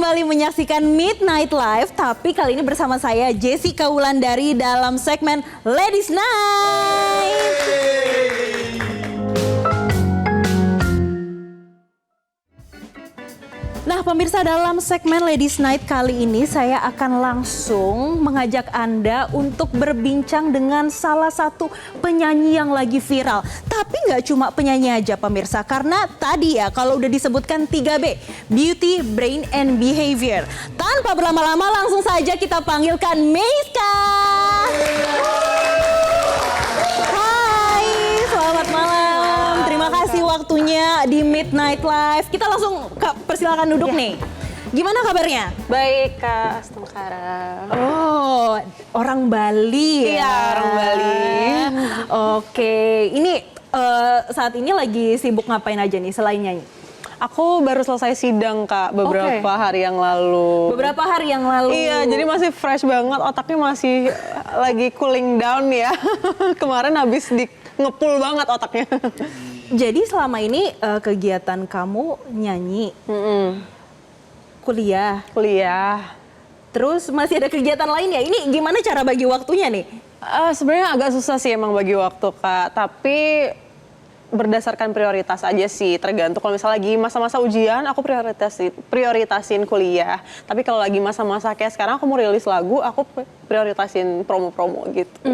kembali menyaksikan Midnight Live, tapi kali ini bersama saya Jessica Wulandari dalam segmen Ladies Night. Nah pemirsa, dalam segmen Ladies Night kali ini saya akan langsung mengajak Anda untuk berbincang dengan salah satu penyanyi yang lagi viral. Tapi nggak cuma penyanyi aja pemirsa, karena tadi ya kalau udah disebutkan 3B, Beauty, Brain, and Behavior. Tanpa berlama-lama langsung saja kita panggilkan Meiska. Hai, selamat malam. Terima kasih waktunya di Midnight Live. Kita langsung persilakan duduk nih. Gimana kabarnya? Baik, Kak Astungkara. Oh, orang Bali ya? Iya, orang Bali. Oke, ini saat ini lagi sibuk ngapain aja nih selain nyanyi? Aku baru selesai sidang, Kak, beberapa hari yang lalu. Beberapa hari yang lalu? Iya, jadi masih fresh banget, otaknya masih lagi cooling down ya. Kemarin habis ngepul banget otaknya. Jadi selama ini kegiatan kamu nyanyi, kuliah, terus masih ada kegiatan lain ya? Ini gimana cara bagi waktunya nih? Sebenarnya agak susah sih emang bagi waktu, Kak. Tapi berdasarkan prioritas aja sih, tergantung. Kalau misalnya lagi masa-masa ujian, aku prioritasin kuliah. Tapi kalau lagi masa-masa kayak sekarang aku mau rilis lagu, aku prioritasin promo-promo gitu.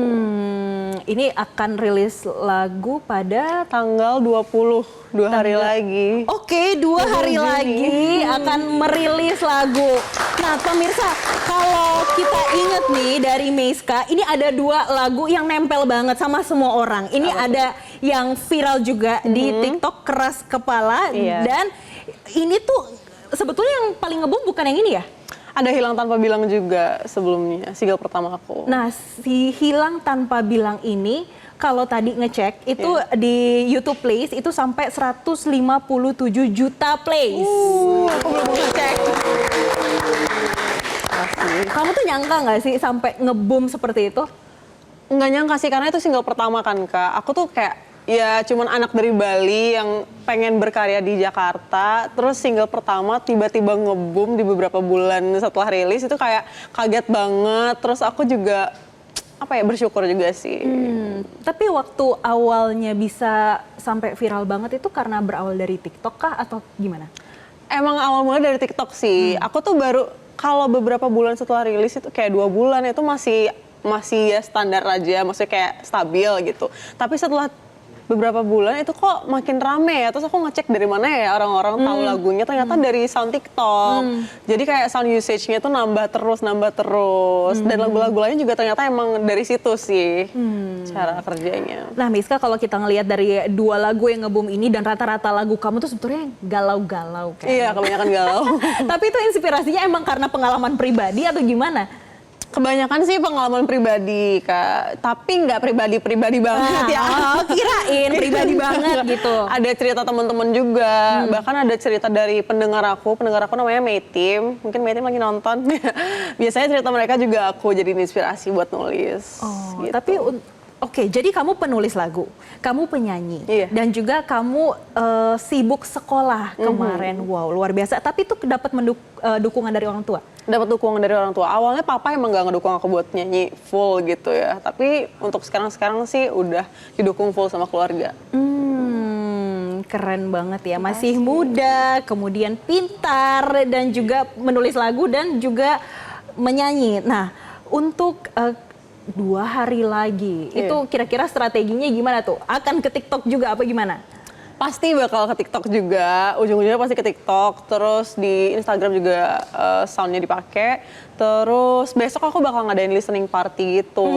Ini akan rilis lagu pada tanggal 20, 2 hari lagi. Oke, 2 hari lagi akan merilis lagu. Nah pemirsa, kalau kita inget nih dari Meiska, ini ada 2 lagu yang nempel banget sama semua orang. Ini ada yang viral juga di TikTok, Keras Kepala. Dan ini tuh sebetulnya yang paling ngebum bukan yang ini ya? Ada Hilang Tanpa Bilang juga sebelumnya, single pertama aku. Nah, si Hilang Tanpa Bilang ini, kalau tadi ngecek, itu di YouTube plays itu sampai 157 juta plays. Aku belum ngecek. Kamu tuh nyangka nggak sih sampai nge-boom seperti itu? Nggak nyangka sih, karena itu single pertama kan, Kak. Aku tuh kayak, ya cuman anak dari Bali yang pengen berkarya di Jakarta, terus single pertama tiba-tiba nge-boom di beberapa bulan setelah rilis, itu kayak kaget banget. Terus aku juga bersyukur juga sih. Tapi waktu awalnya bisa sampai viral banget itu karena berawal dari TikTok kah atau gimana? Emang awal mulai dari TikTok sih. Aku tuh baru, kalau beberapa bulan setelah rilis itu kayak 2 bulan itu masih ya standar aja, maksudnya kayak stabil gitu. Tapi setelah beberapa bulan itu kok makin rame ya, terus aku ngecek dari mana ya orang-orang tahu lagunya, ternyata dari sound TikTok. Jadi kayak sound usage-nya tuh nambah terus. Dan lagu-lagu lainnya juga ternyata emang dari situ sih cara kerjanya. Nah Meiska, kalau kita ngelihat dari 2 lagu yang nge-boom ini dan rata-rata lagu kamu tuh sebetulnya galau-galau kan? Iya, kebanyakan galau. Tapi itu inspirasinya emang karena pengalaman pribadi atau gimana? Kebanyakan sih pengalaman pribadi, Kak. Tapi nggak pribadi banget ya. Kirain pribadi banget gitu. Ada cerita teman-teman juga. Bahkan ada cerita dari pendengar aku namanya Maytim. Mungkin Maytim lagi nonton. Biasanya cerita mereka juga aku jadi inspirasi buat nulis. Gitu. Tapi oke, jadi kamu penulis lagu, kamu penyanyi, dan juga kamu sibuk sekolah kemarin. Wow, luar biasa. Tapi itu dapat dukungan dari orang tua? Dapat dukungan dari orang tua. Awalnya papa emang gak ngedukung aku buat nyanyi full gitu ya. Tapi untuk sekarang sih udah didukung full sama keluarga. Keren banget ya. Masih muda, kemudian pintar, dan juga menulis lagu dan juga menyanyi. Nah, untuk 2 hari lagi, itu kira-kira strateginya gimana tuh? Akan ke TikTok juga apa gimana? Pasti bakal ke TikTok juga, ujung-ujungnya pasti ke TikTok, terus di Instagram juga soundnya dipakai. Terus besok aku bakal ngadain listening party gitu,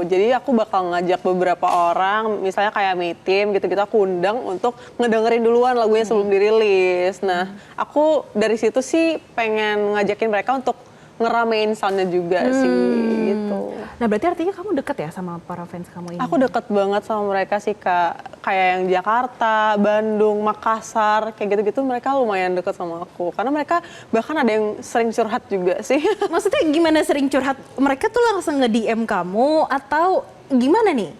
jadi aku bakal ngajak beberapa orang, misalnya kayak Maytim gitu-gitu, aku undang untuk ngedengerin duluan lagunya sebelum dirilis. Nah, aku dari situ sih pengen ngajakin mereka untuk ngeramein soundnya juga sih gitu. Nah berarti artinya kamu deket ya sama para fans kamu ini? Aku deket banget sama mereka sih, Kak. Kayak yang Jakarta, Bandung, Makassar, kayak gitu-gitu mereka lumayan deket sama aku. Karena mereka bahkan ada yang sering curhat juga sih. Maksudnya gimana sering curhat? Mereka tuh langsung nge-DM kamu atau gimana nih?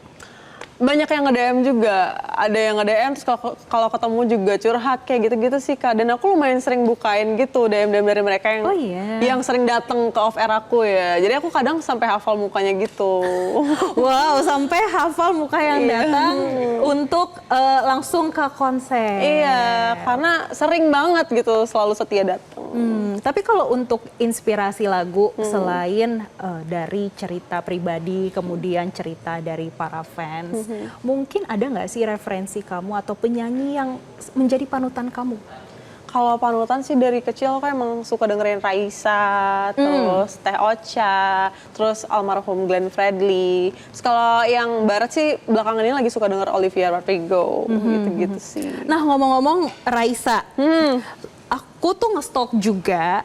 Banyak yang nge-DM juga. ada yang nge-DM terus kalau ketemu juga curhat kayak gitu-gitu sih Kak. Dan aku lumayan sering bukain gitu DM-DM dari mereka yang yang sering datang ke off air aku ya. Jadi aku kadang sampai hafal mukanya gitu. Wow, sampai hafal muka yang datang untuk langsung ke konser. Iya, karena sering banget gitu selalu setia datang. Tapi kalau untuk inspirasi lagu selain dari cerita pribadi, kemudian cerita dari para fans, mungkin ada nggak sih referensi kamu atau penyanyi yang menjadi panutan kamu? Kalau panutan sih dari kecil aku emang suka dengerin Raisa, terus Teh Ocha, terus almarhum Glenn Fredly. Terus kalau yang barat sih belakangan ini lagi suka denger Olivia Rodrigo, gitu-gitu sih. Nah, ngomong-ngomong Raisa, aku tuh nge-stalk juga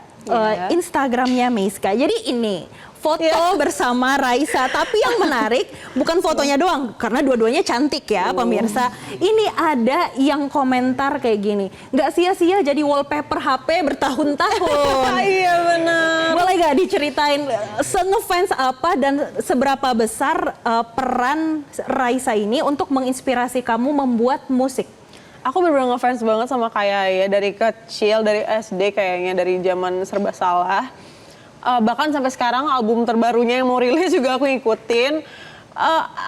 Instagramnya Meiska. Jadi ini foto bersama Raisa, tapi yang menarik bukan fotonya doang, karena dua-duanya cantik ya pemirsa. Ini ada yang komentar kayak gini, nggak sia-sia jadi wallpaper HP bertahun-tahun. Iya benar. Boleh gak diceritain se-ngefans apa dan seberapa besar peran Raisa ini untuk menginspirasi kamu membuat musik? Aku bener-bener ngefans banget sama kayak ya dari kecil, dari SD kayaknya, dari zaman Serba Salah. Bahkan sampai sekarang album terbarunya yang mau rilis juga aku ngikutin.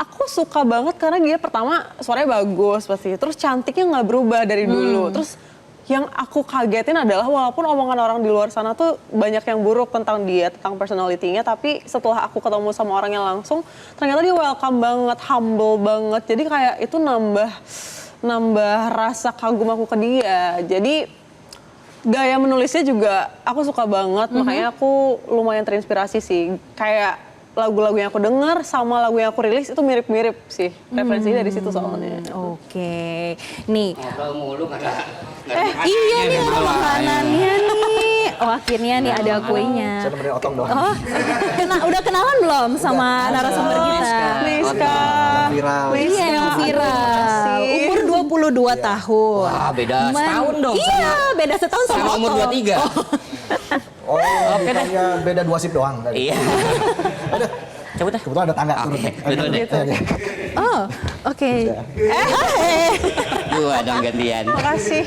Aku suka banget karena dia pertama suaranya bagus pasti, terus cantiknya nggak berubah dari dulu. Terus yang aku kagetin adalah walaupun omongan orang di luar sana tuh banyak yang buruk tentang dia, tentang personality-nya, tapi setelah aku ketemu sama orangnya langsung, ternyata dia welcome banget, humble banget. Jadi kayak itu nambah rasa kagum aku ke dia. Jadi gaya menulisnya juga aku suka banget, makanya aku lumayan terinspirasi sih. Kayak lagu-lagu yang aku denger sama lagu yang aku rilis itu mirip-mirip sih. Referensinya dari situ soalnya. Oke, nih. Ngobrol mulu karena Iya nih ada makanannya nih. Oh akhirnya nih ada kuenya. Saya nemenin Otong doang. Oh, udah kenalan belum sama narasumber kita? Miska. Viral. Iya yang viral. Umur 22 tahun. wah beda setahun dong Iya, beda setahun sama sama umur Otong. 23. Oh, bukannya beda 2 sip doang tadi. Iya. Aduh, Cabut dah. kebetulan ada tangga turun. Oke, betul deh. Oh, oke. Gua dong gantian. Makasih.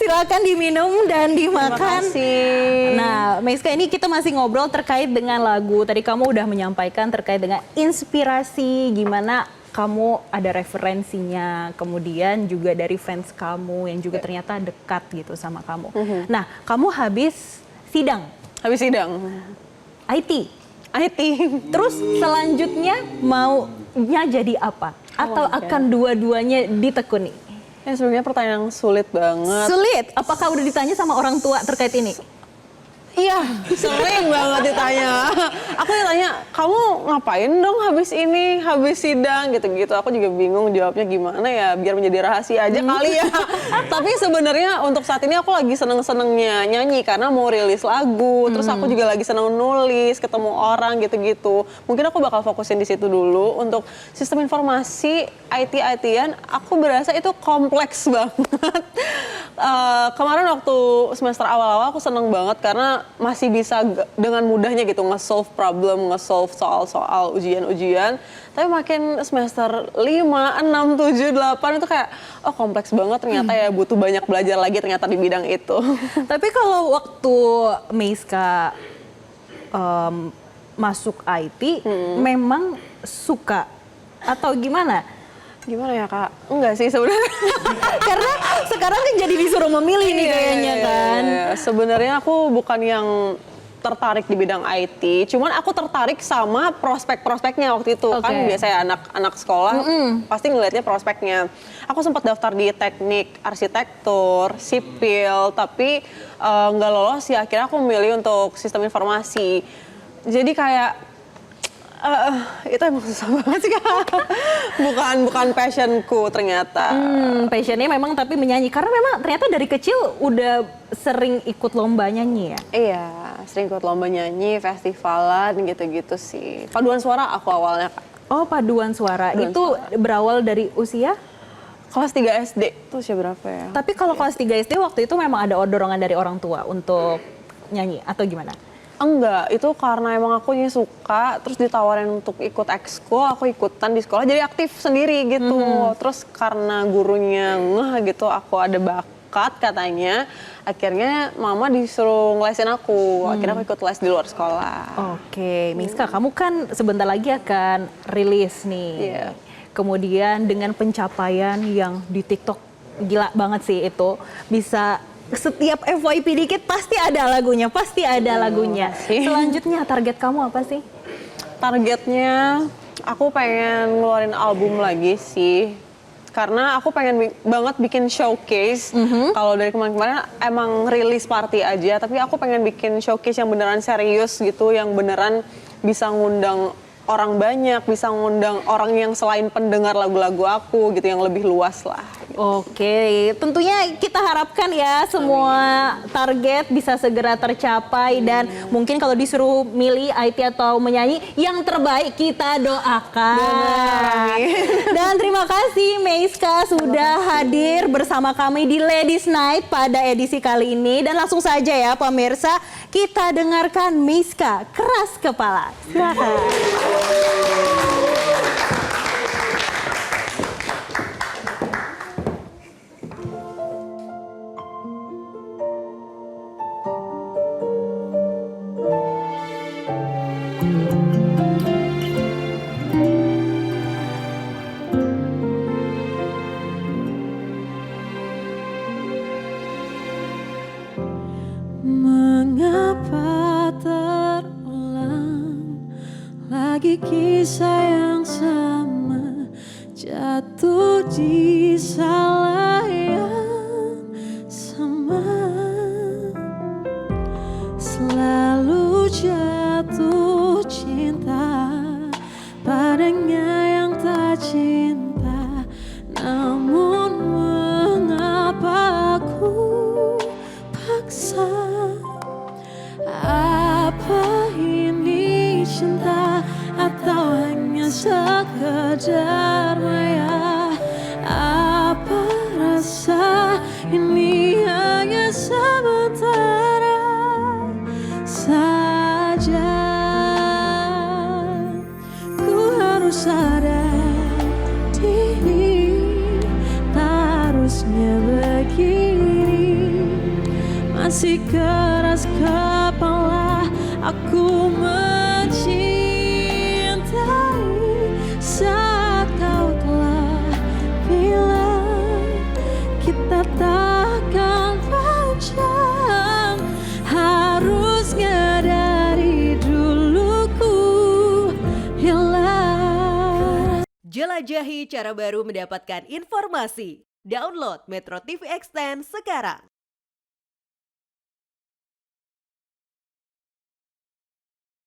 Silakan diminum dan dimakan. Makasih. Nah, Meiska, ini kita masih ngobrol terkait dengan lagu. Tadi kamu udah menyampaikan terkait dengan inspirasi, gimana kamu ada referensinya, kemudian juga dari fans kamu yang juga ternyata dekat gitu sama kamu. Nah, kamu habis sidang Habis sidang. IT. IT. Terus selanjutnya maunya jadi apa? Atau akan dua-duanya ditekuni? Ya sebenarnya pertanyaan yang sulit banget. Sulit. Apakah udah ditanya sama orang tua terkait ini? Iya, sering banget ditanya. Aku ditanya, kamu ngapain dong habis ini, habis sidang gitu-gitu. Aku juga bingung jawabnya gimana ya, biar menjadi rahasia aja kali ya. Tapi sebenarnya untuk saat ini aku lagi seneng-senengnya nyanyi karena mau rilis lagu. Terus aku juga lagi seneng nulis, ketemu orang gitu-gitu. Mungkin aku bakal fokusin di situ dulu. Untuk sistem informasi IT-ITan, aku berasa itu kompleks banget. Kemarin waktu semester awal-awal aku seneng banget karena masih bisa dengan mudahnya gitu nge-solve problem, nge-solve soal-soal ujian-ujian. Tapi makin semester 5, 6, 7, 8 itu kayak oh kompleks banget ternyata ya, butuh banyak belajar lagi ternyata di bidang itu. Tapi kalau waktu Meiska masuk IT, memang suka atau gimana? Gimana ya Kak? Enggak sih sebenarnya. Karena sekarang kan jadi disuruh memilih nih kayaknya kan. Sebenarnya aku bukan yang tertarik di bidang IT, cuman aku tertarik sama prospek-prospeknya waktu itu. Kan biasanya anak-anak sekolah pasti ngelihatnya prospeknya. Aku sempat daftar di teknik arsitektur, sipil, tapi nggak lolos ya. Akhirnya aku memilih untuk sistem informasi. Jadi kayak itu emang susah banget sih Kak. Bukan passionku ternyata. Passionnya memang tapi menyanyi. Karena memang ternyata dari kecil udah sering ikut lomba nyanyi ya? Iya, sering ikut lomba nyanyi, festivalan gitu-gitu sih. Paduan suara aku awalnya Kak. Oh, paduan suara. Itu berawal dari usia? Kelas 3 SD, tuh usia berapa ya? Tapi kalau kelas 3 SD waktu itu memang ada dorongan dari orang tua untuk nyanyi atau gimana? Enggak, itu karena emang aku suka, terus ditawarin untuk ikut ekskul, aku ikutan di sekolah, jadi aktif sendiri gitu. Terus karena gurunya ngeh gitu, aku ada bakat katanya, akhirnya mama disuruh ngelesin aku, akhirnya aku ikut les di luar sekolah. Oke, Miska, kamu kan sebentar lagi akan rilis nih. Iya. Kemudian dengan pencapaian yang di TikTok gila banget sih itu, bisa setiap FYP dikit pasti ada lagunya, pasti ada lagunya. Selanjutnya target kamu apa sih? Targetnya aku pengen ngeluarin album lagi sih. Karena aku pengen banget bikin showcase. Kalau dari kemarin-kemarin emang rilis party aja, tapi aku pengen bikin showcase yang beneran serius gitu, yang beneran bisa ngundang orang banyak, bisa ngundang orang yang selain pendengar lagu-lagu aku gitu, yang lebih luas lah. Oke, tentunya kita harapkan ya semua target bisa segera tercapai dan mungkin kalau disuruh milih IT atau menyanyi yang terbaik kita doakan. Dan terima kasih Meiska sudah hadir bersama kami di Ladies Night pada edisi kali ini, dan langsung saja ya pemirsa kita dengarkan Meiska Keras Kepala. Silakan. Mengapa terulang lagi kisah yang sama, jatuh di salah yang sama, selalu jatuh cinta padanya yang tak cinta. Namun mengapa aku paksa? Apa ini cinta atau hanya sekedar maya? Apa rasa ini hanya sementara saja? Ku harus sadar diri, tak harusnya begini. Masih keras kepala aku mencintai saat kau telah bilang kita takkan panjang. Harusnya dari dulu ku hilang. Jelajahi cara baru mendapatkan informasi. Download Metro TV Extend sekarang.